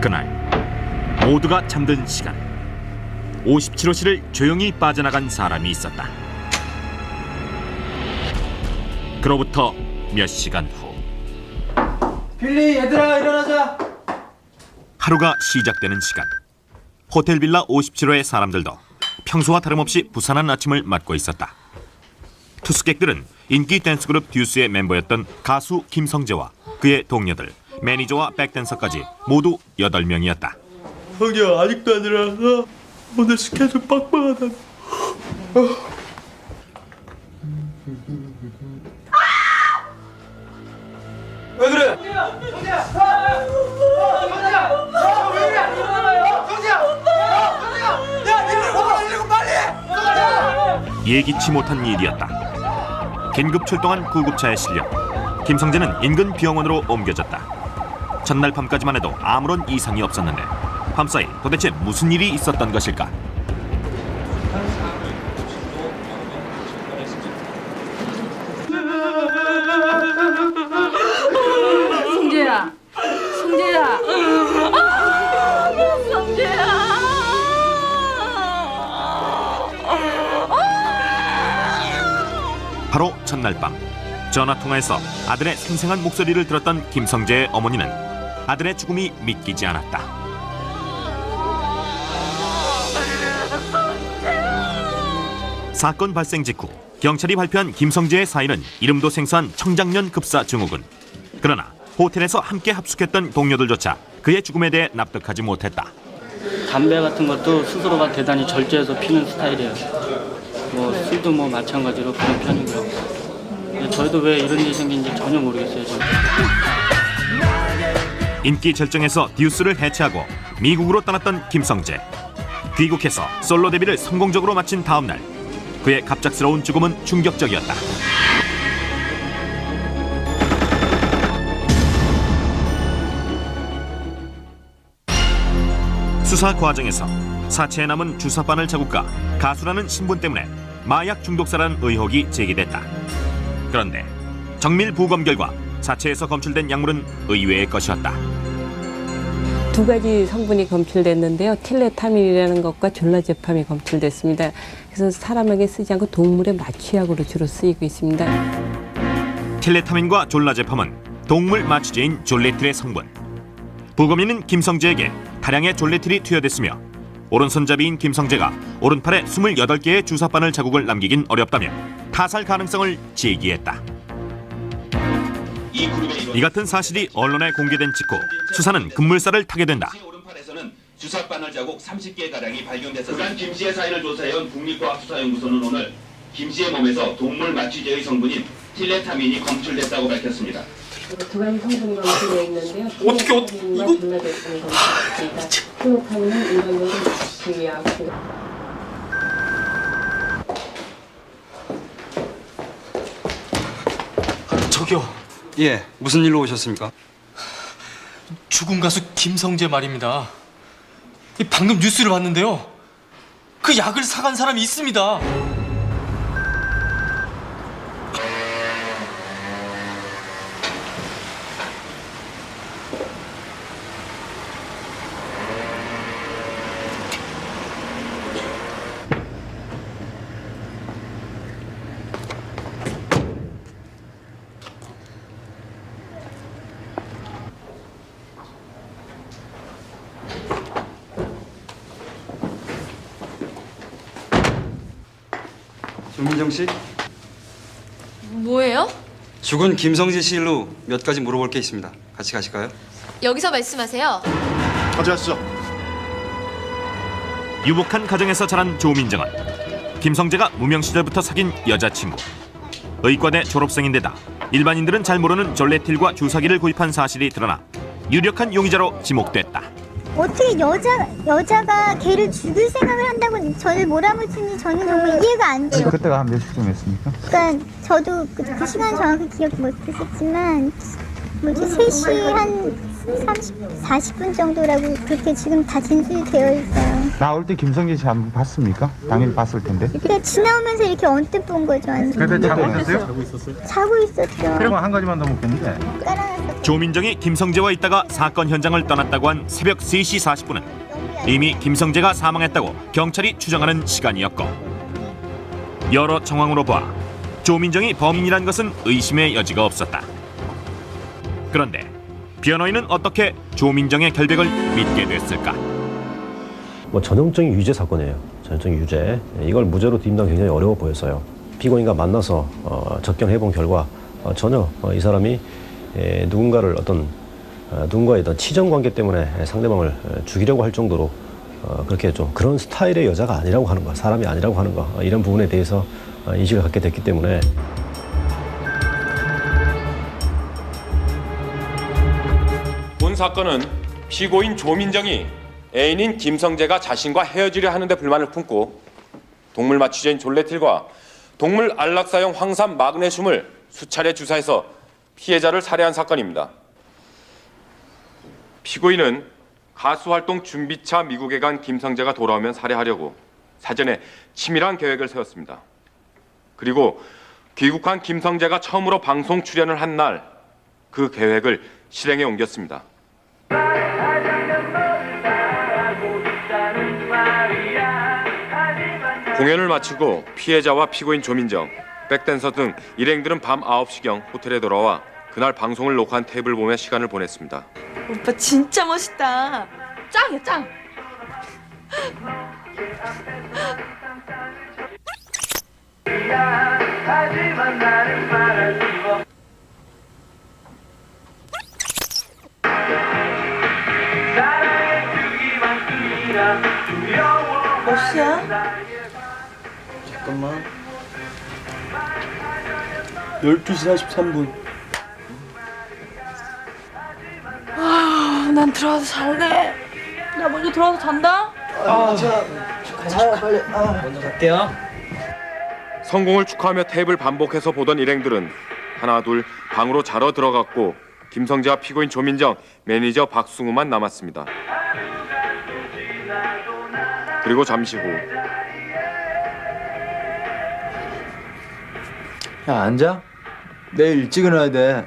그날 모두가 잠든 시간, 57호실을 조용히 빠져나간 사람이 있었다. 그로부터 몇 시간 후, 빌리, 얘들아 일어나자. 하루가 시작되는 시간, 호텔 빌라 57호의 사람들도 평소와 다름없이 부산한 아침을 맞고 있었다. 투숙객들은 인기 댄스그룹 듀스의 멤버였던 가수 김성재와 그의 동료들, 매니저와 백댄서까지 모두 8명이었다. 성재야, 아직도 안 일어나서? 오늘 스케줄 빡빡하다. 왜 그래? 예기치 못한 일이었다. 긴급 출동한 구급차에 실려 김성재는 인근 병원으로 옮겨졌다. 전날 밤까지만 해도 아무런 이상이 없었는데 밤사이 도대체 무슨 일이 있었던 것일까? 성재야, 성재야, 성재야. 바로 전날 밤 전화통화에서 아들의 생생한 목소리를 들었던 김성재의 어머니는 아들의 죽음이 믿기지 않았다. 사건 발생 직후 경찰이 발표한 김성재의 사인은 이름도 생소한 청장년 급사 증후군. 그러나 호텔에서 함께 합숙했던 동료들조차 그의 죽음에 대해 납득하지 못했다. 담배 같은 것도 스스로가 대단히 절제해서 피는 스타일이에요. 술도 마찬가지로 그런 편이고요. 저희도 왜 이런 일이 생긴지 전혀 모르겠어요, 지금. 인기 절정에서 듀스를 해체하고 미국으로 떠났던 김성재. 귀국해서 솔로 데뷔를 성공적으로 마친 다음 날 그의 갑작스러운 죽음은 충격적이었다. 수사 과정에서 사체에 남은 주사바늘 자국과 가수라는 신분 때문에 마약 중독자라는 의혹이 제기됐다. 그런데 정밀 부검 결과 사체에서 검출된 약물은 의외의 것이었다. 두 가지 성분이 검출됐는데요. 틸레타민이라는 것과 졸라제팜이 검출됐습니다. 그래서 사람에게 쓰지 않고 동물의 마취약으로 주로 쓰이고 있습니다. 틸레타민과 졸라제팜은 동물 마취제인 졸레틸의 성분. 부검인은 김성재에게 다량의 졸레틸이 투여됐으며 오른손잡이인 김성재가 오른팔에 28개의 주사바늘 자국을 남기긴 어렵다며 타살 가능성을 제기했다. 이 같은 사실이 언론에 공개된 직후 수사는 급물살을 타게 된다. 오른팔에서는 주사바늘 자국 30개 가량이 발견됐었습니다. 김 씨의 사인을 조사해온 국립과학수사연구소는 오늘 김 씨의 몸에서 동물 마취제의 성분인 틸레타민이 검출됐다고 밝혔습니다. 두 가지 성분이 검출되어 있는데요. 어떻게 이거? 졸라제팜이 검출됐습니다. 틸레타민은 일반적으로 마취약. 저기요. 예, 무슨 일로 오셨습니까? 죽은 가수 김성재 말입니다. 방금 뉴스를 봤는데요. 그 약을 사간 사람이 있습니다. 정민정 씨, 뭐예요? 죽은 김성재 씨 일로 몇 가지 물어볼 게 있습니다. 같이 가실까요? 여기서 말씀하세요. 가져가시죠. 유복한 가정에서 자란 조민정은 김성재가 무명 시절부터 사귄 여자친구. 의과대 졸업생인데다 일반인들은 잘 모르는 졸레틸과 주사기를 구입한 사실이 드러나 유력한 용의자로 지목됐다. 어떻게 여자가 걔를 죽일 생각을 한다고 저를 몰아붙이는지 저는 정말 이해가 안 돼요. 그때가 한 몇 시쯤이었습니까? 그러니까 저도 그 시간 정확히 기억 못했었지만 뭐지 3시 한 40분 정도라고 그렇게 지금 다 진술이 되어 있어요. 나올 때 김성재 씨 한번 봤습니까? 당연히 봤을 텐데. 그냥 지나오면서 이렇게 언뜻 본 거죠. 그때 자고 있었어요? 자고 있었죠. 그리고 한 가지만 더 묻겠는데. 깔아놨어. 조민정이 김성재와 있다가 사건 현장을 떠났다고 한 새벽 3시 40분은 이미 김성재가 사망했다고 경찰이 추정하는 시간이었고, 여러 정황으로 봐 조민정이 범인이란 것은 의심의 여지가 없었다. 그런데 변호인은 어떻게 조민정의 결백을 믿게 됐을까? 전형적인 유죄 사건이에요. 전형적인 유죄. 이걸 무죄로 뒤집는 굉장히 어려워 보였어요. 피고인과 만나서 접견해본 결과 전혀 이 사람이 누군가의 어떤 치정 관계 때문에 상대방을 죽이려고 할 정도로 그렇게 좀 그런 스타일의 여자가 아니라고 하는 거, 사람이 아니라고 하는 거, 이런 부분에 대해서 인식을 갖게 됐기 때문에. 본 사건은 피고인 조민정이 애인인 김성재가 자신과 헤어지려 하는데 불만을 품고 동물 마취제인 졸레틸과 동물 안락사용 황산 마그네슘을 수차례 주사해서 피해자를 살해한 사건입니다. 피고인은 가수 활동 준비차 미국에 간 김성재가 돌아오면 살해하려고 사전에 치밀한 계획을 세웠습니다. 그리고 귀국한 김성재가 처음으로 방송 출연을 한 날 그 계획을 실행에 옮겼습니다. 공연을 마치고 피해자와 피고인 조민정, 백댄서 등 일행들은 밤 9시경 호텔에 돌아와 그날 방송을 녹화한 테이프를 보며 시간을 보냈습니다. 오빠 진짜 멋있다. 짱이야 짱. 몇 시야? 잠깐만. 12시 43분. 난 들어와서 잘래. 나 먼저 들어와서 잔다. 먼저 갈게요. 성공을 축하하며 테이프를 반복해서 보던 일행들은 하나 둘 방으로 자러 들어갔고 김성재와 피고인 조민정, 매니저 박승우만 남았습니다. 그리고 잠시 후 야, 앉아. 내일 일찍 일어나야 돼.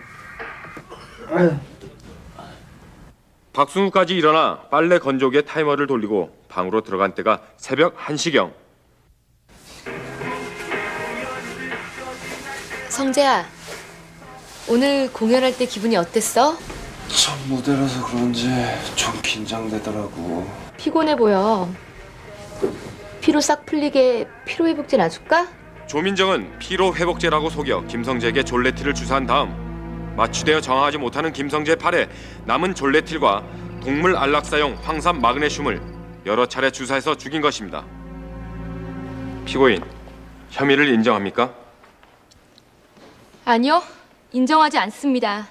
박승우까지 일어나 빨래 건조기에 타이머를 돌리고 방으로 들어간 때가 새벽 1시경. 성재야, 오늘 공연할 때 기분이 어땠어? 첫 무대라서 그런지 좀 긴장되더라고. 피곤해 보여. 피로 싹 풀리게 피로회복제 놔줄까? 조민정은 피로회복제라고 속여 김성재에게 졸레틸을 주사한 다음 마취되어 정하지 못하는 김성재의 팔에 남은 졸레틸과 동물 안락사용 황산 마그네슘을 여러 차례 주사해서 죽인 것입니다. 피고인, 혐의를 인정합니까? 아니요, 인정하지 않습니다.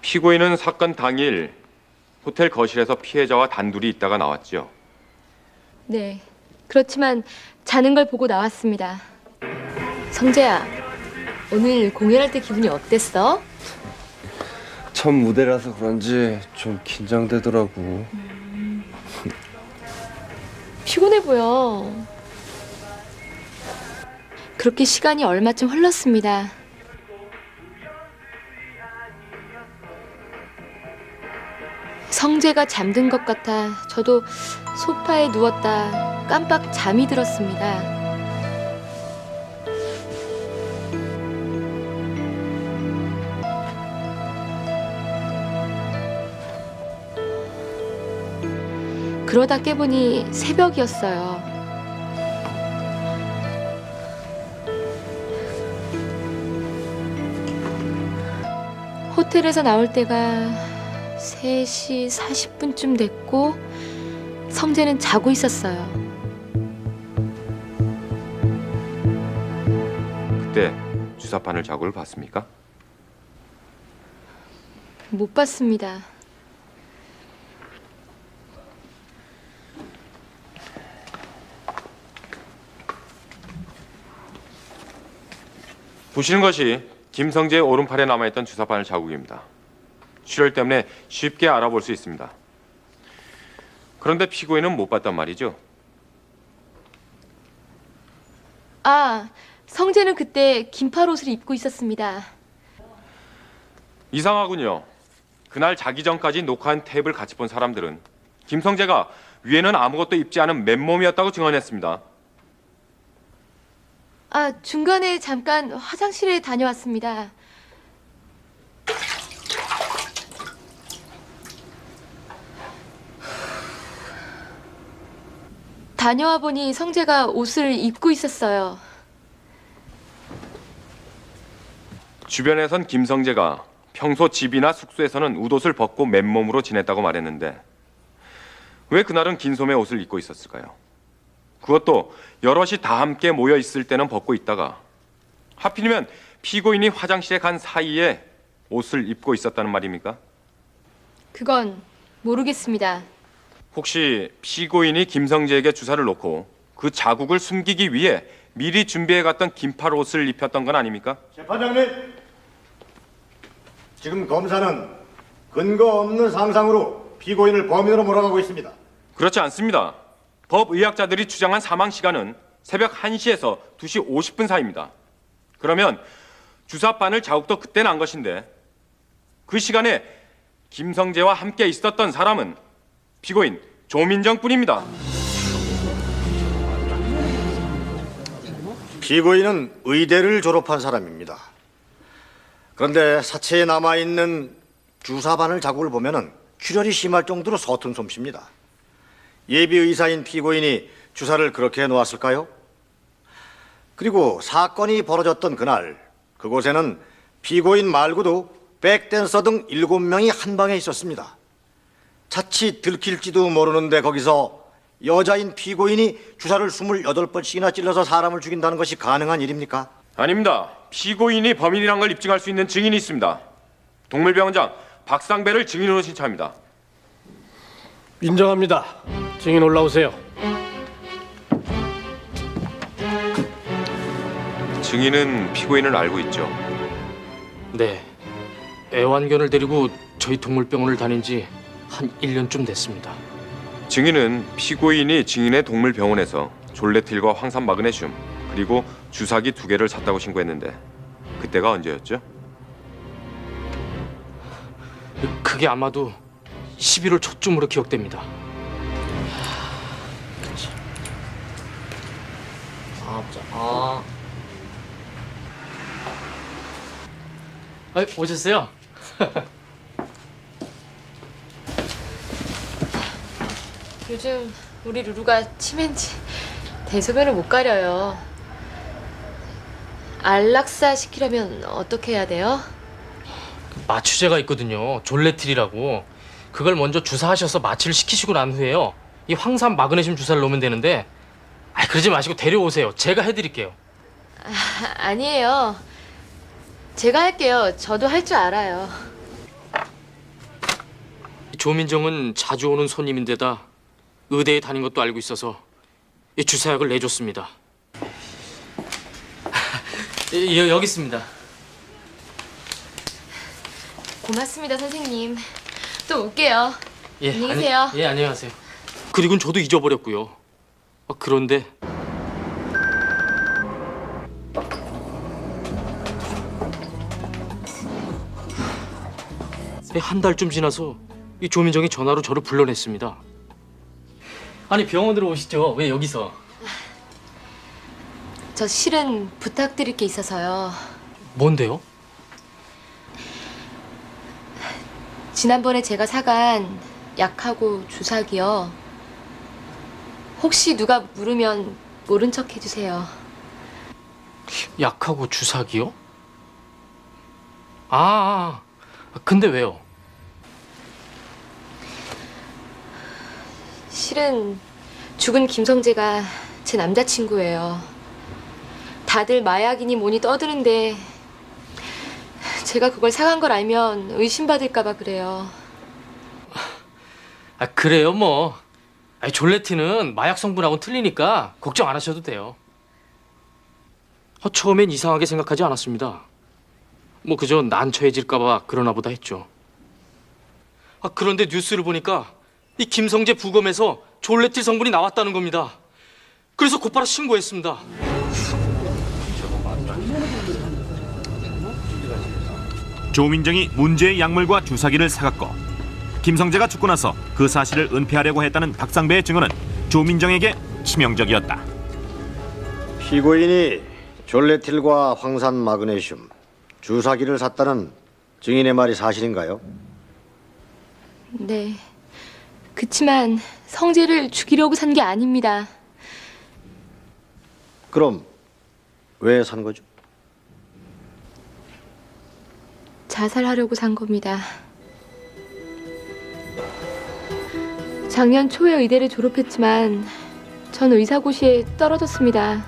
피고인은 사건 당일 호텔 거실에서 피해자와 단둘이 있다가 나왔죠. 네, 그렇지만 자는 걸 보고 나왔습니다. 성재야, 오늘 공연할 때 기분이 어땠어? 첫 무대라서 그런지 좀 긴장되더라고. 피곤해 보여. 그렇게 시간이 얼마쯤 흘렀습니다. 성재가 잠든 것 같아 저도 소파에 누웠다 깜빡 잠이 들었습니다. 그러다 깨보니 새벽이었어요. 호텔에서 나올 때가 3시 40분쯤 됐고 성재는 자고 있었어요. 그때 주사바늘 자국을 봤습니까? 못 봤습니다. 보시는 것이 김성재의 오른팔에 남아있던 주사바늘 자국입니다. 출혈 때문에 쉽게 알아볼 수 있습니다. 그런데 피고인은 못 봤단 말이죠. 아, 성재는 그때 긴팔 옷을 입고 있었습니다. 이상하군요. 그날 자기 전까지 녹화한 테이프를 같이 본 사람들은 김성재가 위에는 아무것도 입지 않은 맨몸이었다고 증언했습니다. 아, 중간에 잠깐 화장실에 다녀왔습니다. 다녀와 보니 성재가 옷을 입고 있었어요. 주변에선 김성재가 평소 집이나 숙소에서는 웃옷을 벗고 맨몸으로 지냈다고 말했는데 왜 그날은 긴 소매 옷을 입고 있었을까요? 그것도 여럿이 다 함께 모여 있을 때는 벗고 있다가 하필이면 피고인이 화장실에 간 사이에 옷을 입고 있었다는 말입니까? 그건 모르겠습니다. 혹시 피고인이 김성재에게 주사를 놓고 그 자국을 숨기기 위해 미리 준비해 갔던 긴팔 옷을 입혔던 건 아닙니까? 재판장님, 지금 검사는 근거 없는 상상으로 피고인을 범인으로 몰아가고 있습니다. 그렇지 않습니다. 법의학자들이 주장한 사망 시간은 새벽 1시에서 2시 50분 사이입니다. 그러면 주사바늘 자국도 그때 난 것인데 그 시간에 김성재와 함께 있었던 사람은 피고인 조민정뿐입니다. 피고인은 의대를 졸업한 사람입니다. 그런데 사체에 남아있는 주사바늘 자국을 보면은 출혈이 심할 정도로 서툰 솜씨입니다. 예비 의사인 피고인이 주사를 그렇게 놓았을까요? 그리고 사건이 벌어졌던 그날 그곳에는 피고인 말고도 백댄서 등 7명이 한 방에 있었습니다. 자칫 들킬지도 모르는데 거기서 여자인 피고인이 주사를 28번씩이나 찔러서 사람을 죽인다는 것이 가능한 일입니까? 아닙니다. 피고인이 범인이란 걸 입증할 수 있는 증인이 있습니다. 동물병원장 박상배를 증인으로 신청합니다. 인정합니다. 증인 올라오세요. 증인은 피고인을 알고 있죠? 네. 애완견을 데리고 저희 동물병원을 다닌 지 한 1년쯤 됐습니다. 증인은 피고인이 증인의 동물병원에서 졸레틸과 황산 마그네슘 그리고 주사기 2개를 샀다고 신고했는데 그때가 언제였죠? 그게 아마도 11월 초쯤으로 기억됩니다. 오셨어요? 요즘 우리 루루가 치매인지 대소변을 못 가려요. 안락사 시키려면 어떻게 해야 돼요? 마취제가 있거든요. 졸레틸이라고. 그걸 먼저 주사하셔서 마취를 시키시고 난 후에요. 이 황산 마그네슘 주사를 놓으면 되는데 그러지 마시고 데려오세요. 제가 해드릴게요. 아니에요. 제가 할게요. 저도 할 줄 알아요. 조민정은 자주 오는 손님인데다 의대에 다닌 것도 알고 있어서 이 주사약을 내줬습니다. 여기 있습니다. 고맙습니다, 선생님. 또 올게요. 예, 안녕히 계세요. 예, 안녕하세요. 그리고는 저도 잊어버렸고요. 그런데 한 달쯤 지나서 이 조민정이 전화로 저를 불러냈습니다. 아니 병원으로 오시죠. 왜 여기서? 저 실은 부탁드릴 게 있어서요. 뭔데요? 지난번에 제가 사간 약하고 주사기요. 혹시 누가 물으면 모른 척 해주세요. 약하고 주사기요? 근데 왜요? 실은 죽은 김성재가 제 남자친구예요. 다들 마약이니 뭐니 떠드는데 제가 그걸 사간 걸 알면 의심받을까 봐 그래요. 그래요 뭐. 졸레티는 마약 성분하고는 틀리니까 걱정 안 하셔도 돼요. 처음엔 이상하게 생각하지 않았습니다. 뭐 그저 난처해질까 봐 그러나 보다 했죠. 그런데 뉴스를 보니까 이 김성재 부검에서 졸레틸 성분이 나왔다는 겁니다. 그래서 곧바로 신고했습니다. 조민정이 문제의 약물과 주사기를 사갔고 김성재가 죽고 나서 그 사실을 은폐하려고 했다는 박상배의 증언은 조민정에게 치명적이었다. 피고인이 졸레틸과 황산 마그네슘, 주사기를 샀다는 증인의 말이 사실인가요? 네. 그치만 성재를 죽이려고 산 게 아닙니다. 그럼 왜 산 거죠? 자살하려고 산 겁니다. 작년 초에 의대를 졸업했지만 전 의사고시에 떨어졌습니다.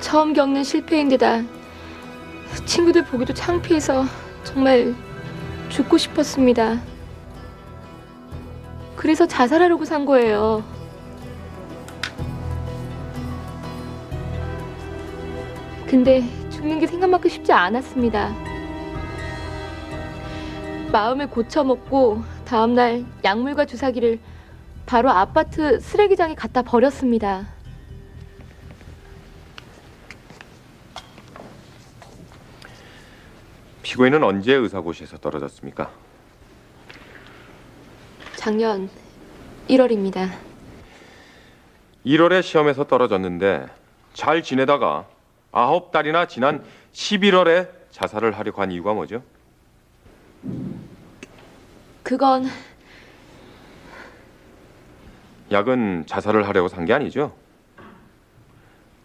처음 겪는 실패인데다 친구들 보기도 창피해서 정말 죽고 싶었습니다. 그래서 자살하려고 산 거예요. 근데 죽는 게 생각만큼 쉽지 않았습니다. 마음을 고쳐먹고 다음날 약물과 주사기를 바로 아파트 쓰레기장에 갖다 버렸습니다. 피고인은 언제 의사고시에서 떨어졌습니까? 작년 1월입니다. 1월에 시험에서 떨어졌는데 잘 지내다가 9달이나 지난 11월에 자살을 하려고 한 이유가 뭐죠? 그건 약은 자살을 하려고 산 게 아니죠?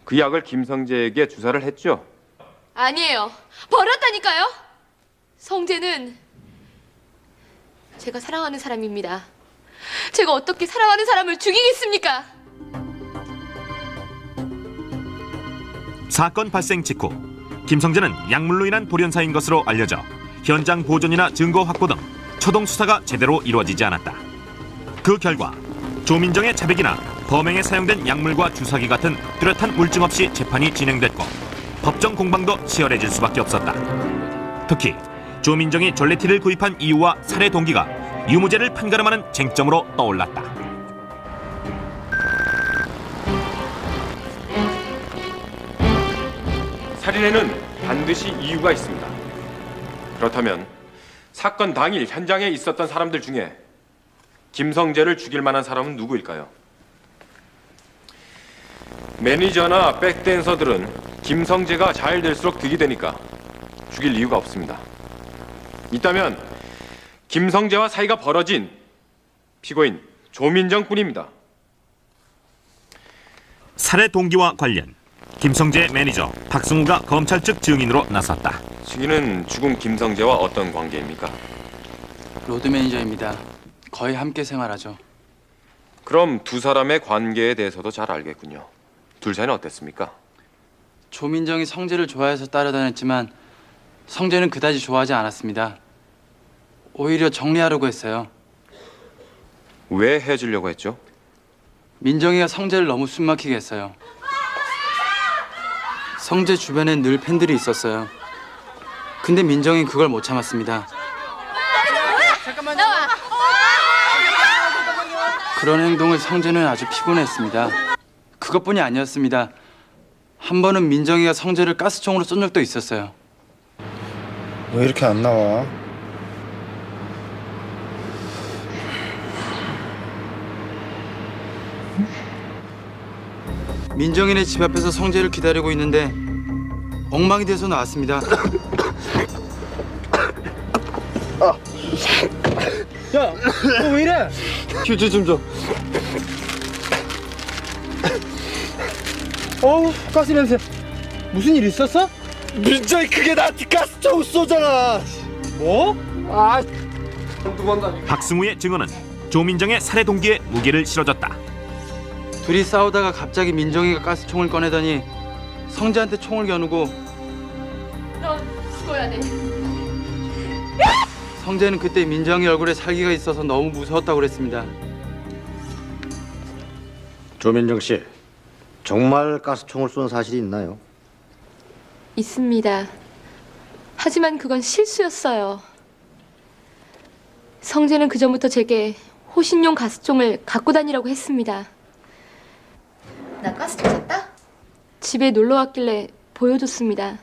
그 약을 김성재에게 주사를 했죠? 아니에요. 버렸다니까요. 성재는 제가 사랑하는 사람입니다. 제가 어떻게 사랑하는 사람을 죽이겠습니까? 사건 발생 직후 김성재는 약물로 인한 돌연사인 것으로 알려져 현장 보존이나 증거 확보 등 초동 수사가 제대로 이루어지지 않았다. 그 결과 조민정의 자백이나 범행에 사용된 약물과 주사기 같은 뚜렷한 물증 없이 재판이 진행됐고 법정 공방도 치열해질 수밖에 없었다. 특히 조민정이 졸레틸을 구입한 이유와 살해 동기가 유무죄를 판가름하는 쟁점으로 떠올랐다. 살인에는 반드시 이유가 있습니다. 그렇다면 사건 당일 현장에 있었던 사람들 중에 김성재를 죽일 만한 사람은 누구일까요? 매니저나 백댄서들은 김성재가 잘 될수록 득이 되니까 죽일 이유가 없습니다. 있다면 김성재와 사이가 벌어진 피고인 조민정뿐입니다. 살해 동기와 관련 김성재 매니저 박승우가 검찰 측 증인으로 나섰다. 증인은 죽은 김성재와 어떤 관계입니까? 로드 매니저입니다. 거의 함께 생활하죠. 그럼 두 사람의 관계에 대해서도 잘 알겠군요. 둘 사이는 어땠습니까? 조민정이 성재를 좋아해서 따라다녔지만 성재는 그다지 좋아하지 않았습니다. 오히려 정리하려고 했어요. 왜 헤어지려고 했죠? 민정이가 성재를 너무 숨막히게 했어요. 성재 주변엔 늘 팬들이 있었어요. 근데 민정이는 그걸 못 참았습니다. 그런 행동을 성재는 아주 피곤했습니다. 그것뿐이 아니었습니다. 한 번은 민정이가 성재를 가스총으로 쏜 적도 있었어요. 왜 이렇게 안 나와? 민정이네 집 앞에서 성재를 기다리고 있는데 엉망이 돼서 나왔습니다. 야, 너 왜 이래? 휴지 좀 줘. 어우, 가스 냄새. 무슨 일 있었어? 민정이 그게 나한테 가스총을 쏘잖아. 뭐? 아, 박승우의 증언은 조민정의 살해 동기에 무게를 실어줬다. 둘이 싸우다가 갑자기 민정이가 가스총을 꺼내더니 성재한테 총을 겨누고 넌 죽어야 돼. 성재는 그때 민정이 얼굴에 살기가 있어서 너무 무서웠다고 그랬습니다. 조민정 씨, 정말 가스총을 쏜 사실이 있나요? 있습니다. 하지만 그건 실수였어요. 성재는 그전부터 제게 호신용 가스총을 갖고 다니라고 했습니다. 나 가스총 샀다? 집에 놀러 왔길래 보여줬습니다.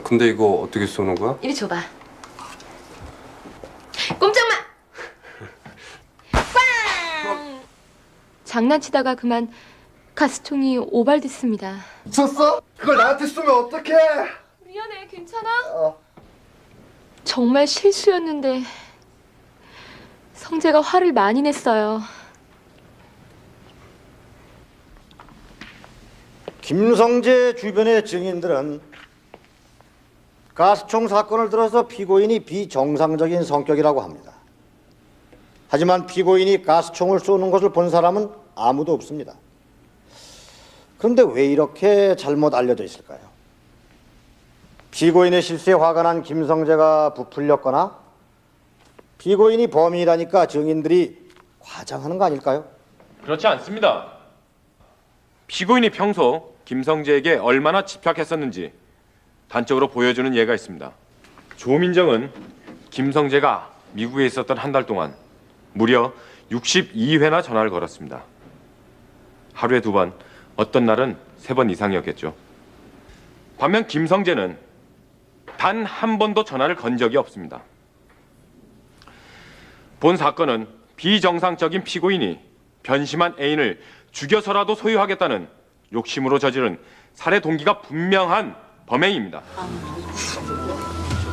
근데 이거 어떻게 쏘는 거야? 이리 줘봐. 꼼짝마! 빵! 장난치다가 그만 가스총이 오발됐습니다. 쳤어? 그걸 나한테 쏘면 어떡해? 미안해, 괜찮아? 정말 실수였는데 성재가 화를 많이 냈어요. 김성재 주변의 증인들은 가스총 사건을 들어서 피고인이 비정상적인 성격이라고 합니다. 하지만 피고인이 가스총을 쏘는 것을 본 사람은 아무도 없습니다. 그런데 왜 이렇게 잘못 알려져 있을까요? 피고인의 실수에 화가 난 김성재가 부풀렸거나 피고인이 범인이라니까 증인들이 과장하는 거 아닐까요? 그렇지 않습니다. 피고인이 평소 김성재에게 얼마나 집착했었는지 단적으로 보여주는 예가 있습니다. 조민정은 김성재가 미국에 있었던 한 달 동안 무려 62회나 전화를 걸었습니다. 하루에 2번, 어떤 날은 3번 이상이었겠죠. 반면 김성재는 단 한 번도 전화를 건 적이 없습니다. 본 사건은 비정상적인 피고인이 변심한 애인을 죽여서라도 소유하겠다는 욕심으로 저지른 살해 동기가 분명한 범행입니다.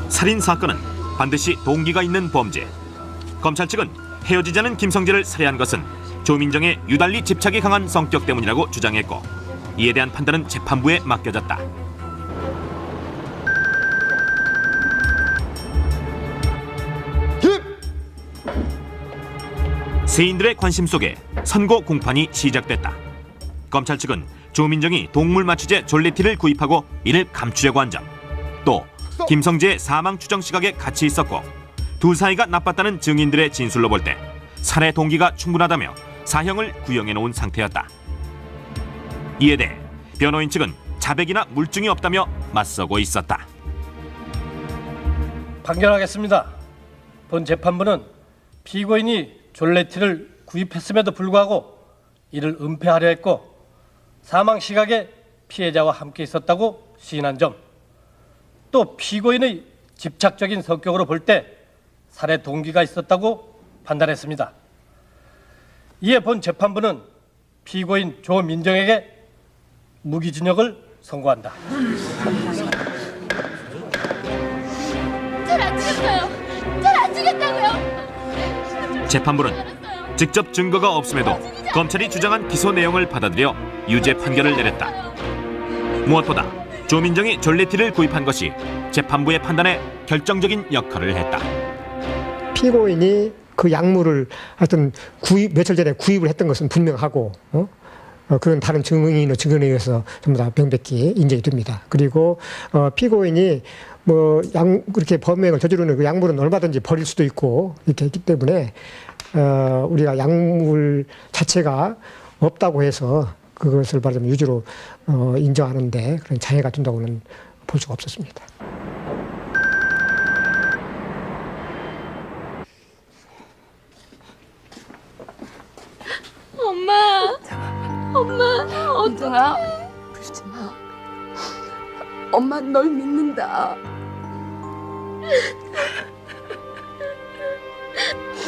살인 사건은 반드시 동기가 있는 범죄. 검찰 측은 헤어지자는 김성재를 살해한 것은 조민정의 유달리 집착이 강한 성격 때문이라고 주장했고, 이에 대한 판단은 재판부에 맡겨졌다. 세인들의 관심 속에 선고 공판이 시작됐다. 검찰 측은 조민정이 동물 마취제 졸레티를 구입하고 이를 감추려고 한 점, 또 김성재의 사망 추정 시각에 같이 있었고 두 사이가 나빴다는 증인들의 진술로 볼 때 살해 동기가 충분하다며 사형을 구형해 놓은 상태였다. 이에 대해 변호인 측은 자백이나 물증이 없다며 맞서고 있었다. 판결하겠습니다. 본 재판부는 피고인이 졸레티를 구입했음에도 불구하고 이를 은폐하려 했고 사망 시각에 피해자와 함께 있었다고 시인한 점, 또 피고인의 집착적인 성격으로 볼 때 살해 동기가 있었다고 판단했습니다. 이에 본 재판부는 피고인 조민정에게 무기징역을 선고한다. 잘 안 죽였어요. 잘 안 죽였다고요. 재판부는 직접 증거가 없음에도 검찰이 주장한 기소 내용을 받아들여 유죄 판결을 내렸다. 무엇보다 조민정이 졸레티를 구입한 것이 재판부의 판단에 결정적인 역할을 했다. 피고인이 그 약물을 하여튼 며칠 전에 구입을 했던 것은 분명하고 그런 다른 증인의 증언에 의해서 전부 다 명백히 인정이 됩니다. 그리고 피고인이 그렇게 범행을 저지르는 그 약물은 얼마든지 버릴 수도 있고 이렇게 했기 때문에 우리가 약물 자체가 없다고 해서 그것을 말하자면 유죄로 인정하는데 그런 장애가 된다고는 볼 수가 없었습니다. 엄마, 언정아, 울지 마. 엄마는 널 믿는다.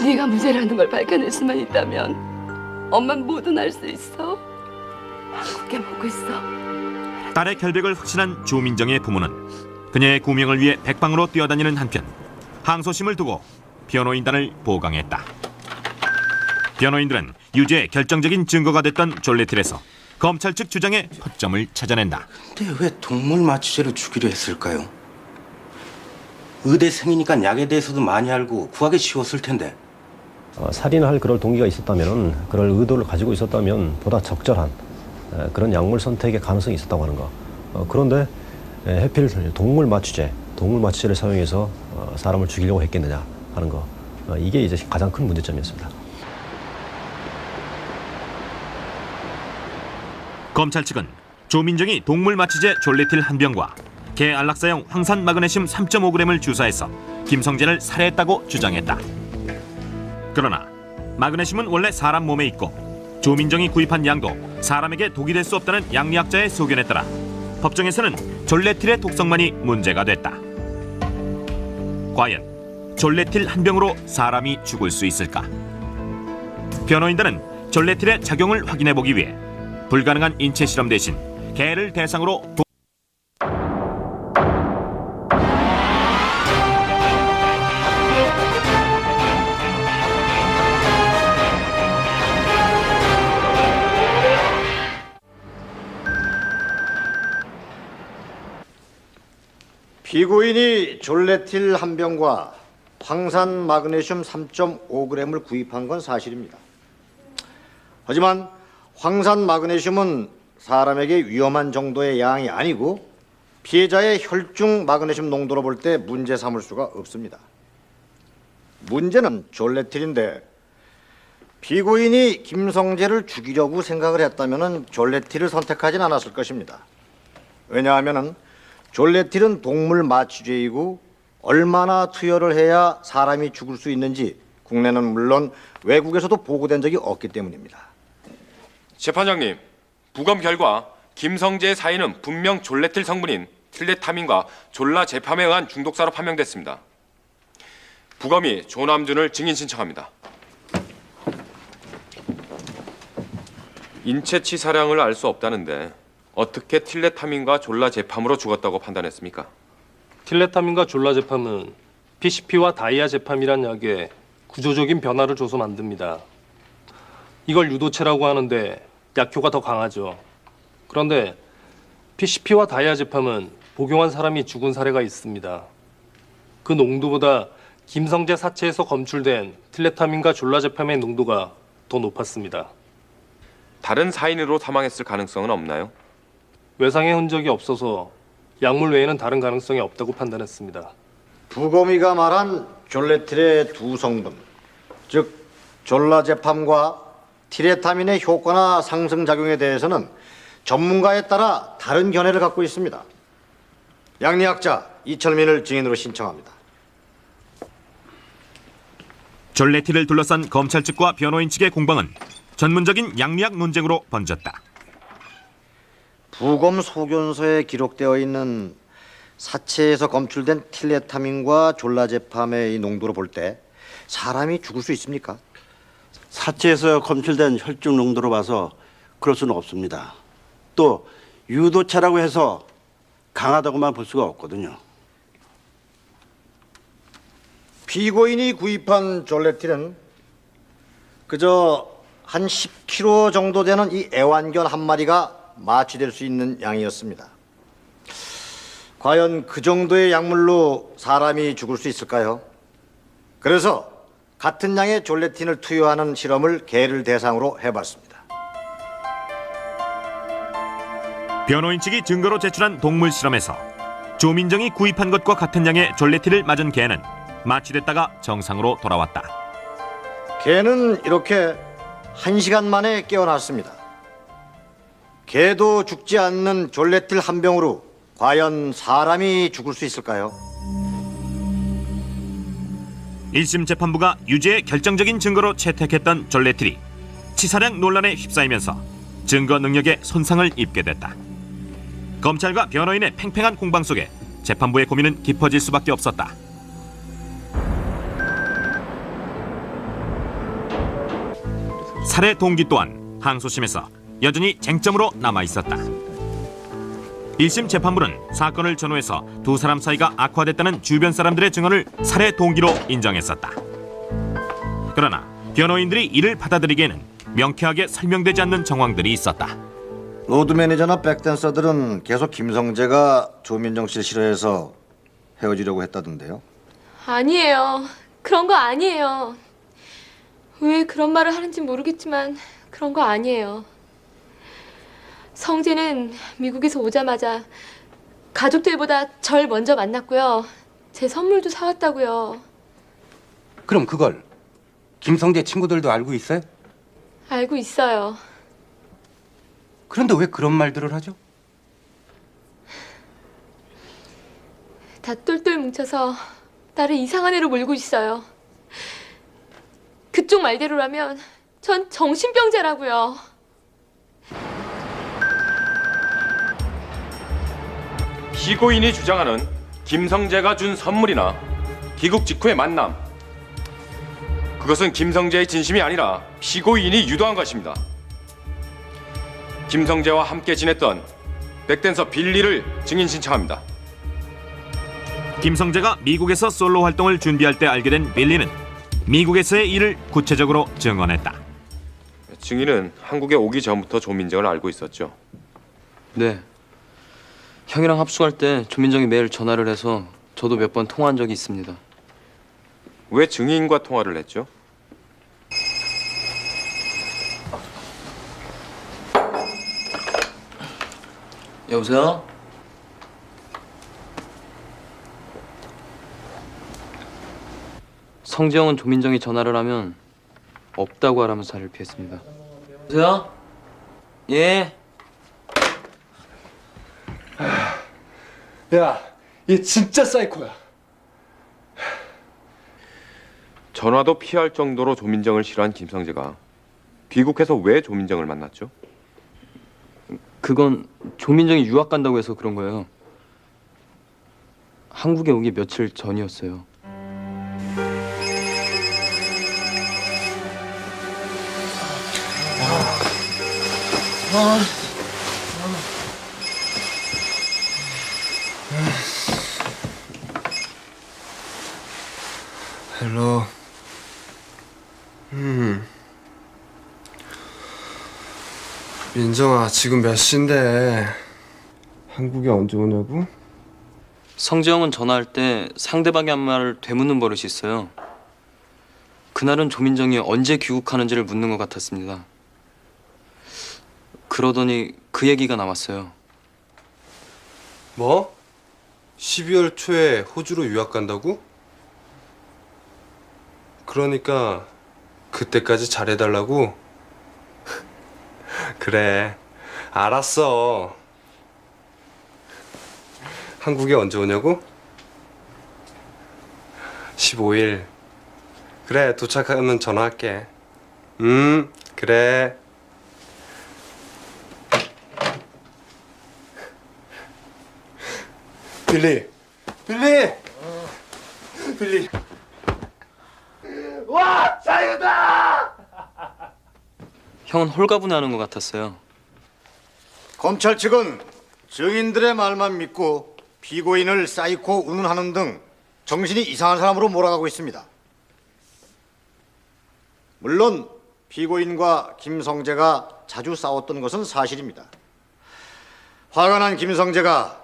네가 무죄라는 걸 밝혀낼 수만 있다면 엄마는 뭐든 할 수 있어. 굳게 먹고 있어. 딸의 결백을 확신한 조민정의 부모는 그녀의 구명을 위해 백방으로 뛰어다니는 한편 항소심을 두고 변호인단을 보강했다. 변호인들은 유죄의 결정적인 증거가 됐던 졸레틸에서 검찰 측 주장에 허점을 찾아낸다. 근데 왜 동물 마취제로 주기로 했을까요? 의대생이니까 약에 대해서도 많이 알고 구하기 쉬웠을 텐데. 살인할 그럴 동기가 있었다면, 그럴 의도를 가지고 있었다면 보다 적절한 그런 약물 선택의 가능성이 있었다고 하는 거. 그런데 하필 동물 마취제를 사용해서 사람을 죽이려고 했겠느냐 하는 거. 이게 이제 가장 큰 문제점이었습니다. 검찰 측은 조민정이 동물 마취제 졸레틸 한 병과 개 안락사용 황산 마그네슘 3.5g을 주사해서 김성재를 살해했다고 주장했다. 그러나 마그네슘은 원래 사람 몸에 있고 조민정이 구입한 양도 사람에게 독이 될 수 없다는 양리학자의 소견에 따라 법정에서는 졸레틸의 독성만이 문제가 됐다. 과연 졸레틸 한 병으로 사람이 죽을 수 있을까? 변호인단은 졸레틸의 작용을 확인해보기 위해 불가능한 인체 실험 대신 개를 대상으로 피고인이 졸레틸 한 병과 황산 마그네슘 3.5g을 구입한 건 사실입니다. 하지만 황산 마그네슘은 사람에게 위험한 정도의 양이 아니고 피해자의 혈중 마그네슘 농도로 볼 때 문제 삼을 수가 없습니다. 문제는 졸레틸인데 피고인이 김성재를 죽이려고 생각을 했다면 졸레틸을 선택하진 않았을 것입니다. 왜냐하면 졸레틸은 동물 마취제이고 얼마나 투여를 해야 사람이 죽을 수 있는지 국내는 물론 외국에서도 보고된 적이 없기 때문입니다. 재판장님, 부검 결과 김성재의 사인은 분명 졸레틸 성분인 틸레타민과 졸라제팜에 의한 중독사로 판명됐습니다. 부검이 조남준을 증인 신청합니다. 인체 치사량을 알 수 없다는데 어떻게 틸레타민과 졸라제팜으로 죽었다고 판단했습니까? 틸레타민과 졸라제팜은 PCP와 다이아제팜이란 약에 구조적인 변화를 줘서 만듭니다. 이걸 유도체라고 하는데 약효가 더 강하죠. 그런데 PCP와 다이아제팜은 복용한 사람이 죽은 사례가 있습니다. 그 농도보다 김성재 사체에서 검출된 틸레타민과 졸라제팜의 농도가 더 높았습니다. 다른 사인으로 사망했을 가능성은 없나요? 외상의 흔적이 없어서 약물 외에는 다른 가능성이 없다고 판단했습니다. 부검이가 말한 졸레틸의 두 성분, 즉 졸라제팜과 틸레타민의 효과나 상승작용에 대해서는 전문가에 따라 다른 견해를 갖고 있습니다. 양리학자 이철민을 증인으로 신청합니다. 졸레틸을 둘러싼 검찰 측과 변호인 측의 공방은 전문적인 양리학 논쟁으로 번졌다. 부검 소견서에 기록되어 있는 사체에서 검출된 틸레타민과 졸라제팜의 이 농도로 볼 때 사람이 죽을 수 있습니까? 사체에서 검출된 혈중 농도로 봐서 그럴 수는 없습니다. 또 유도체라고 해서 강하다고만 볼 수가 없거든요. 피고인이 구입한 졸레틸은 그저 한 10kg 정도 되는 이 애완견 한 마리가 마취될 수 있는 양이었습니다. 과연 그 정도의 약물로 사람이 죽을 수 있을까요? 그래서 같은 양의 졸레틴을 투여하는 실험을 개를 대상으로 해봤습니다. 변호인 측이 증거로 제출한 동물 실험에서 조민정이 구입한 것과 같은 양의 졸레틸을 맞은 개는 마취됐다가 정상으로 돌아왔다. 개는 이렇게 1시간 만에 깨어났습니다. 개도 죽지 않는 졸레틸 한 병으로 과연 사람이 죽을 수 있을까요? 1심 재판부가 유죄의 결정적인 증거로 채택했던 졸레틸이 치사량 논란에 휩싸이면서 증거 능력에 손상을 입게 됐다. 검찰과 변호인의 팽팽한 공방 속에 재판부의 고민은 깊어질 수밖에 없었다. 살해 동기 또한 항소심에서 여전히 쟁점으로 남아있었다. 1심 재판부는 사건을 전후해서 두 사람 사이가 악화됐다는 주변 사람들의 증언을 살해 동기로 인정했었다. 그러나 변호인들이 이를 받아들이기에는 명쾌하게 설명되지 않는 정황들이 있었다. 로드 매니저나 백댄서들은 계속 김성재가 조민정 씨를 싫어해서 헤어지려고 했다던데요. 아니에요. 그런 거 아니에요. 왜 그런 말을 하는지 모르겠지만 그런 거 아니에요. 성재는 미국에서 오자마자 가족들보다 절 먼저 만났고요. 제 선물도 사왔다고요. 그럼 그걸 김성재 친구들도 알고 있어요? 알고 있어요. 그런데 왜 그런 말들을 하죠? 다 똘똘 뭉쳐서 나를 이상한 애로 몰고 있어요. 그쪽 말대로라면 전 정신병자라고요. 피고인이 주장하는 김성재가 준 선물이나 귀국 직후의 만남, 그것은 김성재의 진심이 아니라 피고인이 유도한 것입니다. 김성재와 함께 지냈던 백댄서 빌리를 증인 신청합니다. 김성재가 미국에서 솔로 활동을 준비할 때 알게 된 빌리는 미국에서의 일을 구체적으로 증언했다. 증인은 한국에 오기 전부터 조민정을 알고 있었죠. 네. 형이랑 합숙할 때 조민정이 매일 전화를 해서 저도 몇 번 통화한 적이 있습니다. 왜 증인과 통화를 했죠? 여보세요? 성재형은 조민정이 전화를 하면 없다고 하라면서 자리를 피했습니다. 여보세요? 예? 야, 얘 진짜 사이코야. 전화도 피할 정도로 조민정을 싫어한 김성재가 귀국해서 왜 조민정을 만났죠? 그건 조민정이 유학 간다고 해서 그런 거예요. 한국에 오기 며칠 전이었어요. 헬로. 민정아, 지금 몇 시인데? 한국에 언제 오냐고? 성재형은 전화할 때 상대방이 한 말을 되묻는 버릇이 있어요. 그날은 조민정이 언제 귀국하는지를 묻는 것 같았습니다. 그러더니 그 얘기가 나왔어요. 뭐? 12월 초에 호주로 유학 간다고? 그러니까 그때까지 잘해달라고? 그래, 알았어. 한국에 언제 오냐고? 15일. 그래, 도착하면 전화할게. 그래. 빌리! 와, 자유다! 형은 홀가분해하는 것 같았어요. 검찰 측은 증인들의 말만 믿고 피고인을 사이코 운운하는 등 정신이 이상한 사람으로 몰아가고 있습니다. 물론 피고인과 김성재가 자주 싸웠던 것은 사실입니다. 화가 난 김성재가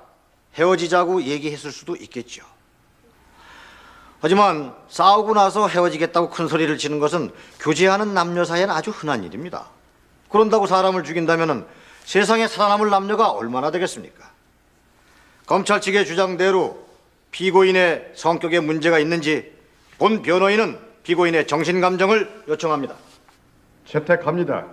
헤어지자고 얘기했을 수도 있겠죠. 하지만 싸우고 나서 헤어지겠다고 큰 소리를 치는 것은 교제하는 남녀 사이에는 아주 흔한 일입니다. 그런다고 사람을 죽인다면 세상에 살아남을 남녀가 얼마나 되겠습니까? 검찰 측의 주장대로 피고인의 성격에 문제가 있는지 본 변호인은 피고인의 정신감정을 요청합니다. 채택합니다.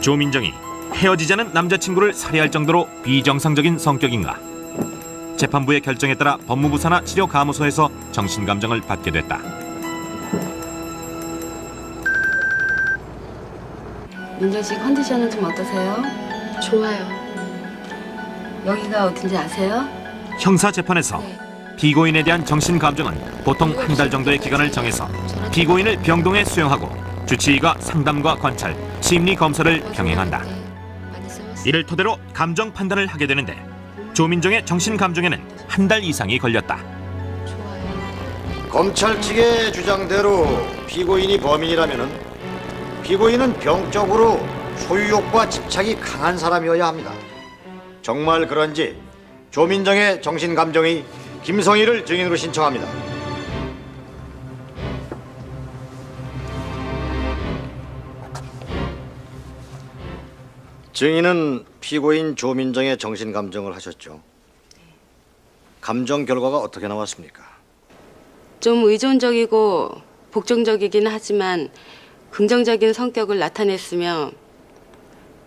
조민정이 헤어지자는 남자친구를 살해할 정도로 비정상적인 성격인가? 재판부의 결정에 따라 법무부 산하 치료감호소에서 정신감정을 받게 됐다. 민정 씨 컨디션은 좀 어떠세요? 좋아요. 여기가 어딘지 아세요? 형사재판에서 피고인에 대한 정신감정은 보통 한 달 정도의 기간을 정해서 피고인을 병동에 수용하고 주치의가 상담과 관찰, 심리검사를 병행한다. 이를 토대로 감정 판단을 하게 되는데 조민정의 정신감정에는 한 달 이상이 걸렸다. 검찰 측의 주장대로 피고인이 범인이라면 피고인은 병적으로 소유욕과 집착이 강한 사람이어야 합니다. 정말 그런지 조민정의 정신감정이 김성희를 증인으로 신청합니다. 증인은 피고인 조민정의 정신감정을 하셨죠. 감정 결과가 어떻게 나왔습니까? 좀 의존적이고 복종적이긴 하지만 긍정적인 성격을 나타냈으며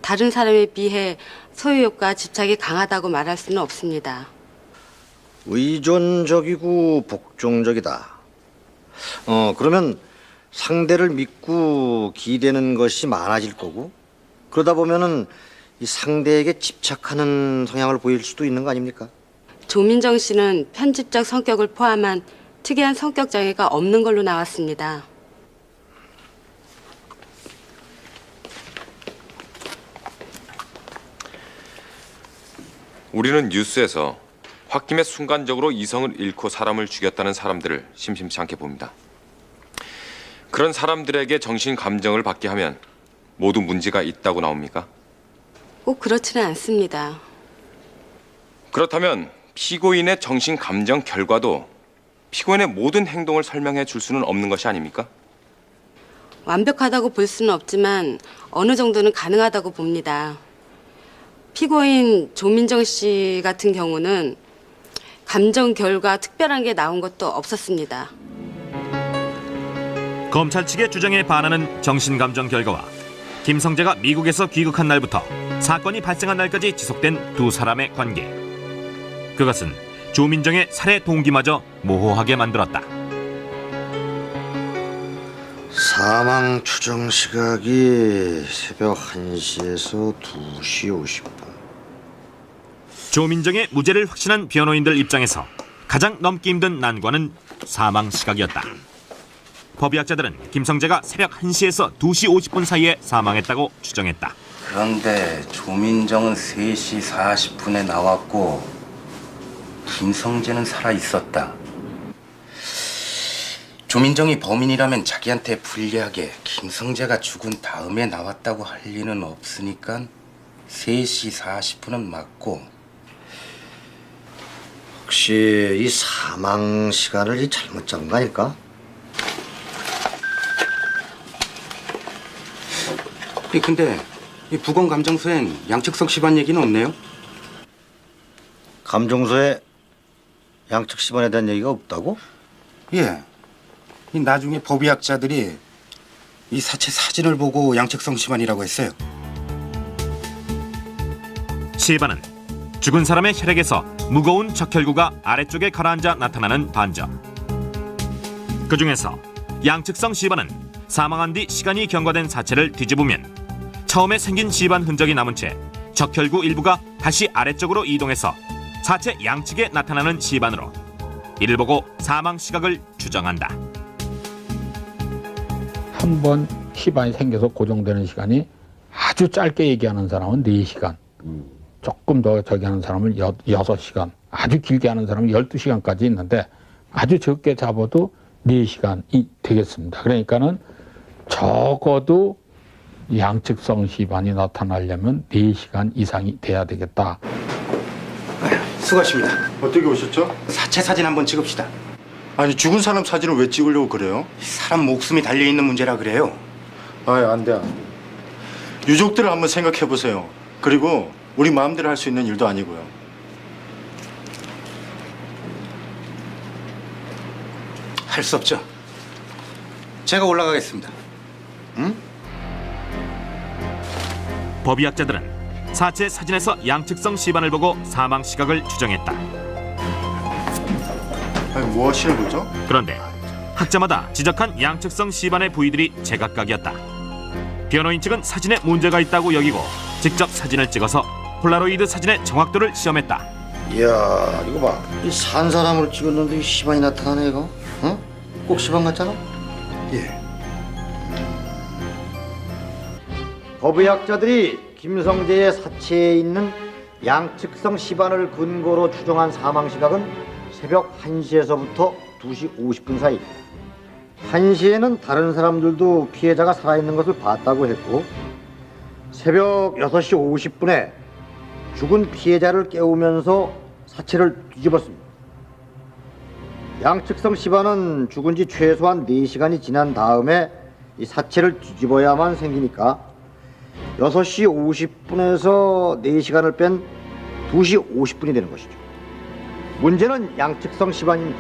다른 사람에 비해 소유욕과 집착이 강하다고 말할 수는 없습니다. 의존적이고 복종적이다. 그러면 상대를 믿고 기대는 것이 많아질 거고, 그러다 보면은 이 상대에게 집착하는 성향을 보일 수도 있는 거 아닙니까? 조민정 씨는 편집적 성격을 포함한 특이한 성격 장애가 없는 걸로 나왔습니다. 우리는 뉴스에서 홧김에 순간적으로 이성을 잃고 사람을 죽였다는 사람들을 심심치 않게 봅니다. 그런 사람들에게 정신 감정을 받게 하면 모두 문제가 있다고 나옵니까? 꼭 그렇지는 않습니다. 그렇다면 피고인의 정신 감정 결과도 피고인의 모든 행동을 설명해 줄 수는 없는 것이 아닙니까? 완벽하다고 볼 수는 없지만 어느 정도는 가능하다고 봅니다. 피고인 조민정 씨 같은 경우는 감정 결과 특별한 게 나온 것도 없었습니다. 검찰 측의 주장에 반하는 정신감정 결과와 김성재가 미국에서 귀국한 날부터 사건이 발생한 날까지 지속된 두 사람의 관계. 그것은 조민정의 살해 동기마저 모호하게 만들었다. 사망 추정 시각이 새벽 1시에서 2시 50분. 조민정의 무죄를 확신한 변호인들 입장에서 가장 넘기 힘든 난관은 사망 시각이었다. 법의학자들은 김성재가 새벽 1시에서 2시 50분 사이에 사망했다고 추정했다. 그런데 조민정은 3시 40분에 나왔고 김성재는 살아있었다. 조민정이 범인이라면 자기한테 불리하게 김성재가 죽은 다음에 나왔다고 할 리는 없으니까 3시 40분은 맞고, 혹시 이 사망 시간을 잘못 잡은 거 아닐까? 근데 이 부검 감정서엔 양측성 시반 얘기는 없네요? 감정서에 양측 시반에 대한 얘기가 없다고? 예. 이 나중에 법의학자들이 이 사체 사진을 보고 양측성 시반이라고 했어요. 시반은 죽은 사람의 혈액에서 무거운 적혈구가 아래쪽에 가라앉아 나타나는 반점. 그중에서 양측성 시반은 사망한 뒤 시간이 경과된 사체를 뒤집으면 처음에 생긴 시반 흔적이 남은 채 적혈구 일부가 다시 아래쪽으로 이동해서 사체 양측에 나타나는 시반으로 이를 보고 사망 시각을 추정한다. 한 번 시반이 생겨서 고정되는 시간이 아주 짧게 얘기하는 사람은 4시간, 조금 더 저기 하는 사람은 6시간, 아주 길게 하는 사람은 12시간까지 있는데 아주 적게 잡아도 4시간이 되겠습니다. 그러니까는 적어도 양측성 시반이 나타나려면 4시간 이상이 돼야 되겠다. 수고하십니다. 어떻게 오셨죠? 사체 사진 한번 찍읍시다. 아니 죽은 사람 사진을 왜 찍으려고 그래요? 사람 목숨이 달려있는 문제라 그래요. 안 돼. 유족들을 한번 생각해 보세요. 그리고 우리 마음대로 할 수 있는 일도 아니고요. 할 수 없죠. 제가 올라가겠습니다. 응? 법의학자들은 사체 사진에서 양측성 시반을 보고 사망 시각을 추정했다. 아니 뭐 하시는 거죠? 그런데 학자마다 지적한 양측성 시반의 부위들이 제각각이었다. 변호인 측은 사진에 문제가 있다고 여기고 직접 사진을 찍어서 폴라로이드 사진의 정확도를 시험했다. 이야, 이거 봐. 이 산 사람을 찍었는데 이 시반이 나타나네, 이거. 응? 꼭 시반 같잖아? 예. 법의학자들이 김성재의 사체에 있는 양측성 시반을 근거로 추정한 사망 시각은 새벽 1시에서부터 2시 50분 사이. 1시에는 다른 사람들도 피해자가 살아있는 것을 봤다고 했고, 새벽 6시 50분에 죽은 피해자를 깨우면서 사체를 뒤집었습니다. 양측성 시반은 죽은 지 최소한 4시간이 지난 다음에 이 사체를 뒤집어야만 생기니까 6시 50분에서 4시간을 뺀 2시 50분이 되는 것이죠. 문제는 양측성 시반입니다.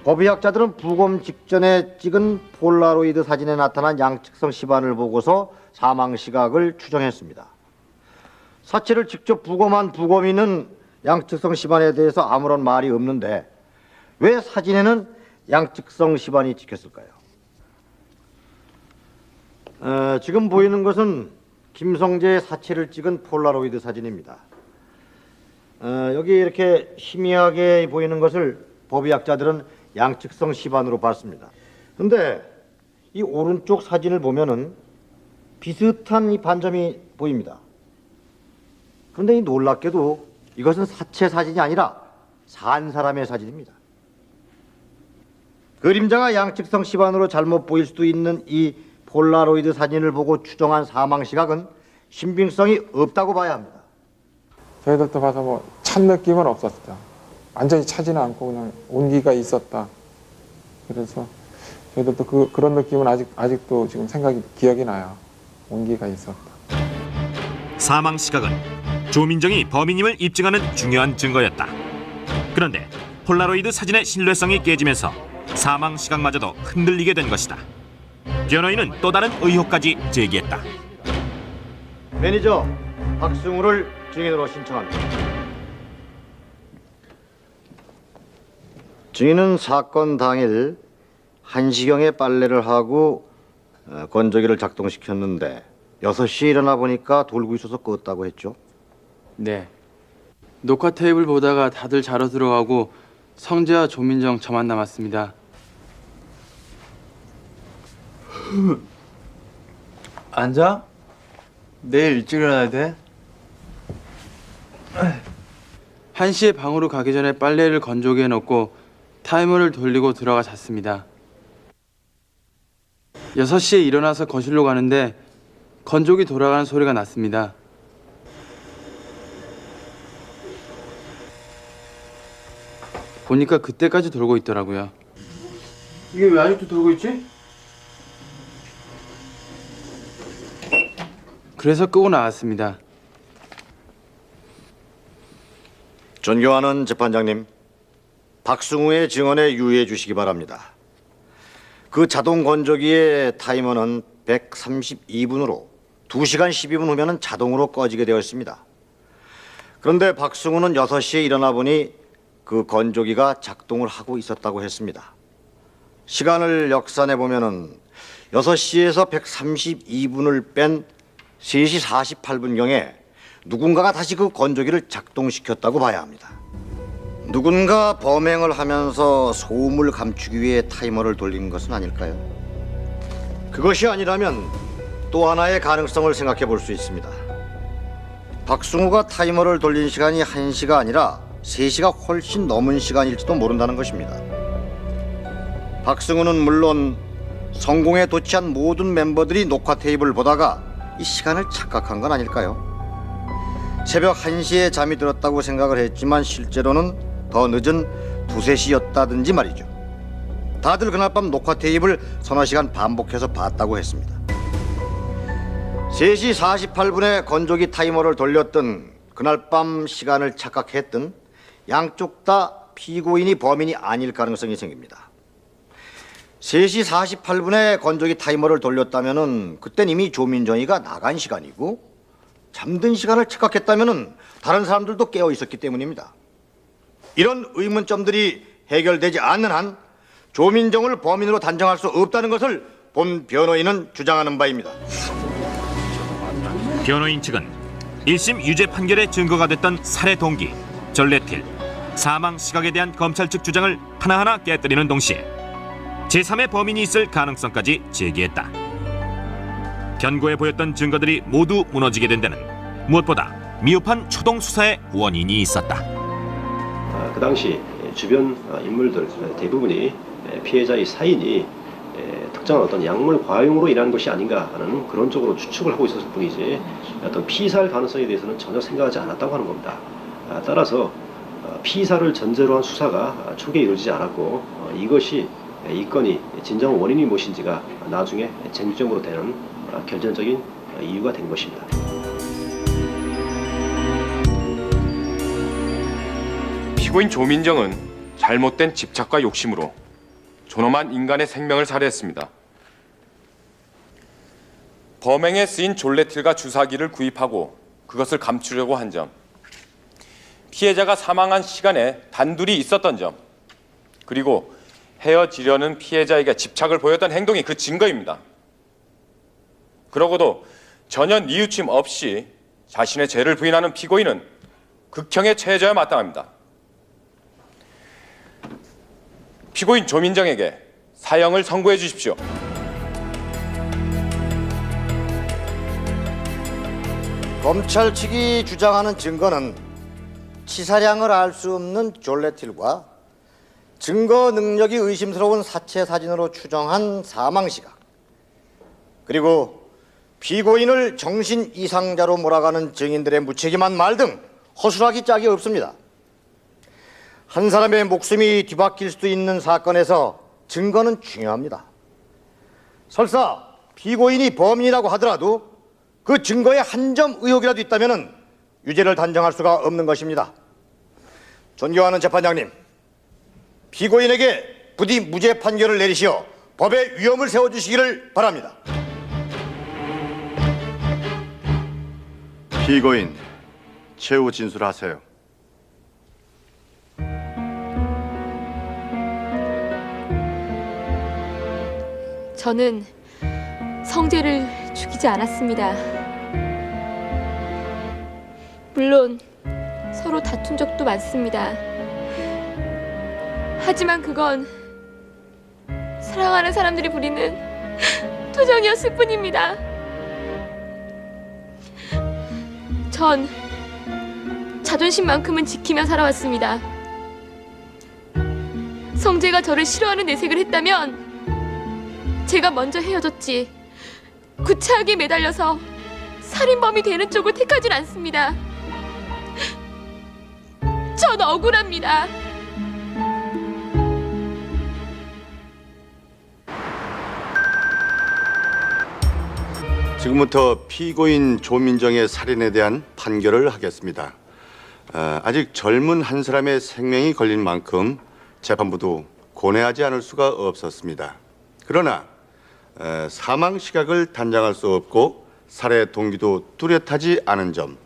법의학자들은 부검 직전에 찍은 폴라로이드 사진에 나타난 양측성 시반을 보고서 사망 시각을 추정했습니다. 사체를 직접 부검한 부검인은 양측성 시반에 대해서 아무런 말이 없는데 왜 사진에는 양측성 시반이 찍혔을까요? 지금 보이는 것은 김성재의 사체를 찍은 폴라로이드 사진입니다. 여기 이렇게 희미하게 보이는 것을 법의학자들은 양측성 시반으로 봤습니다. 그런데 이 오른쪽 사진을 보면은 비슷한 이 반점이 보입니다. 그런데 이 놀랍게도 이것은 사체 사진이 아니라 산 사람의 사진입니다. 그림자가 양측성 시반으로 잘못 보일 수도 있는 이 폴라로이드 사진을 보고 추정한 사망 시각은 신빙성이 없다고 봐야 합니다. 저희들도 봐서 뭐 찬 느낌은 없었죠. 완전히 차지는 않고 그냥 온기가 있었다. 그래서 저희들도 그런 느낌은 아직도 지금 기억이 나요. 온기가 있었다. 사망 시각은 조민정이 범인임을 입증하는 중요한 증거였다. 그런데 폴라로이드 사진의 신뢰성이 깨지면서 사망 시각마저도 흔들리게 된 것이다. 변호인은 또 다른 의혹까지 제기했다. 매니저 박승우를 증인으로 신청합니다. 증인은 사건 당일 1시경에 빨래를 하고 건조기를 작동시켰는데 6시에 일어나 보니까 돌고 있어서 껐다고 했죠? 네. 녹화 테이블 보다가 다들 자러 들어가고 성재와 조민정 저만 남았습니다. 앉아? 내일 일찍 일어나야 돼? 1시에 방으로 가기 전에 빨래를 건조기에 넣고 타이머를 돌리고 들어가 잤습니다. 6시에 일어나서 거실로 가는데 건조기 돌아가는 소리가 났습니다. 보니까 그때까지 돌고 있더라고요. 이게 왜 아직도 돌고 있지? 그래서 끄고 나왔습니다. 존경하는 재판장님, 박승우의 증언에 유의해 주시기 바랍니다. 그 자동 건조기의 타이머는 132분으로 2시간 12분 후면 자동으로 꺼지게 되어 있습니다. 그런데 박승우는 6시에 일어나 보니 그 건조기가 작동을 하고 있었다고 했습니다. 시간을 역산해 보면은 6시에서 132분을 뺀 3시 48분경에 누군가가 다시 그 건조기를 작동시켰다고 봐야 합니다. 누군가 범행을 하면서 소음을 감추기 위해 타이머를 돌린 것은 아닐까요? 그것이 아니라면 또 하나의 가능성을 생각해 볼 수 있습니다. 박승우가 타이머를 돌린 시간이 1시가 아니라 3시가 훨씬 넘은 시간일지도 모른다는 것입니다. 박승우는 물론 성공에 도취한 모든 멤버들이 녹화 테이블을 보다가 이 시간을 착각한 건 아닐까요? 새벽 1시에 잠이 들었다고 생각을 했지만 실제로는 더 늦은 2, 3시였다든지 말이죠. 다들 그날 밤 녹화 테이프를 서너 시간 반복해서 봤다고 했습니다. 3시 48분에 건조기 타이머를 돌렸든 그날 밤 시간을 착각했든 양쪽 다 피고인이 범인이 아닐 가능성이 생깁니다. 3시 48분에 건조기 타이머를 돌렸다면은 그땐 이미 조민정이가 나간 시간이고 잠든 시간을 착각했다면은 다른 사람들도 깨어 있었기 때문입니다. 이런 의문점들이 해결되지 않는 한 조민정을 범인으로 단정할 수 없다는 것을 본 변호인은 주장하는 바입니다. 변호인 측은 1심 유죄 판결의 증거가 됐던 살해 동기, 전래틸, 사망 시각에 대한 검찰 측 주장을 하나하나 깨뜨리는 동시에 제3의 범인이 있을 가능성까지 제기했다. 견고해 보였던 증거들이 모두 무너지게 된 데는 무엇보다 미흡한 초동 수사의 원인이 있었다. 그 당시 주변 인물들 대부분이 피해자의 사인이 특정한 어떤 약물 과용으로 인한 것이 아닌가 하는 그런 쪽으로 추측을 하고 있었을 뿐이지 어떤 피살 가능성에 대해서는 전혀 생각하지 않았다고 하는 겁니다. 따라서 피살을 전제로 한 수사가 초기에 이루어지지 않았고 이것이 이 건이 진정 원인이 무엇인지가 나중에 쟁점으로 되는 결정적인 이유가 된 것입니다. 피고인 조민정은 잘못된 집착과 욕심으로 존엄한 인간의 생명을 살해했습니다. 범행에 쓰인 졸레틸과 주사기를 구입하고 그것을 감추려고 한 점, 피해자가 사망한 시간에 단둘이 있었던 점, 그리고 헤어지려는 피해자에게 집착을 보였던 행동이 그 증거입니다. 그러고도 전혀 뉘우침 없이 자신의 죄를 부인하는 피고인은 극형에 처해져야 마땅합니다. 피고인 조민정에게 사형을 선고해 주십시오. 검찰 측이 주장하는 증거는 치사량을 알 수 없는 졸레틸과 증거 능력이 의심스러운 사체 사진으로 추정한 사망 시각, 그리고 피고인을 정신 이상자로 몰아가는 증인들의 무책임한 말 등 허술하기 짝이 없습니다. 한 사람의 목숨이 뒤바뀔 수도 있는 사건에서 증거는 중요합니다. 설사 피고인이 범인이라고 하더라도 그 증거에 한 점 의혹이라도 있다면 유죄를 단정할 수가 없는 것입니다. 존경하는 재판장님, 피고인에게 부디 무죄 판결을 내리시어 법의 위엄을 세워주시기를 바랍니다. 피고인 최후 진술하세요. 저는 성재를 죽이지 않았습니다. 물론 서로 다툰 적도 많습니다. 하지만 그건 사랑하는 사람들이 부리는 투정이었을 뿐입니다. 전 자존심만큼은 지키며 살아왔습니다. 성재가 저를 싫어하는 내색을 했다면 제가 먼저 헤어졌지, 구차하게 매달려서 살인범이 되는 쪽을 택하진 않습니다. 전 억울합니다. 지금부터 피고인 조민정의 살인에 대한 판결을 하겠습니다. 아직 젊은 한 사람의 생명이 걸린 만큼 재판부도 고뇌하지 않을 수가 없었습니다. 그러나 사망 시각을 단정할 수 없고 살해 동기도 뚜렷하지 않은 점,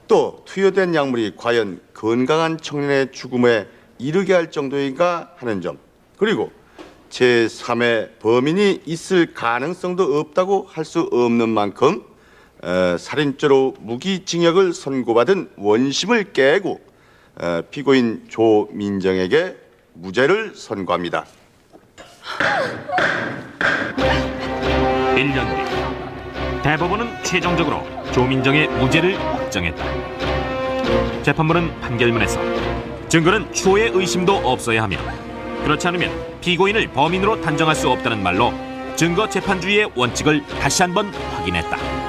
또 투여된 약물이 과연 건강한 청년의 죽음에 이르게 할 정도인가 하는 점, 그리고 제3의 범인이 있을 가능성도 없다고 할 수 없는 만큼 살인죄로 무기징역을 선고받은 원심을 깨고 피고인 조민정에게 무죄를 선고합니다. 1년 뒤 대법원은 최종적으로 조민정의 무죄를 확정했다. 재판부는 판결문에서 증거는 추호의 의심도 없어야 하며 그렇지 않으면 피고인을 범인으로 단정할 수 없다는 말로 증거 재판주의의 원칙을 다시 한번 확인했다.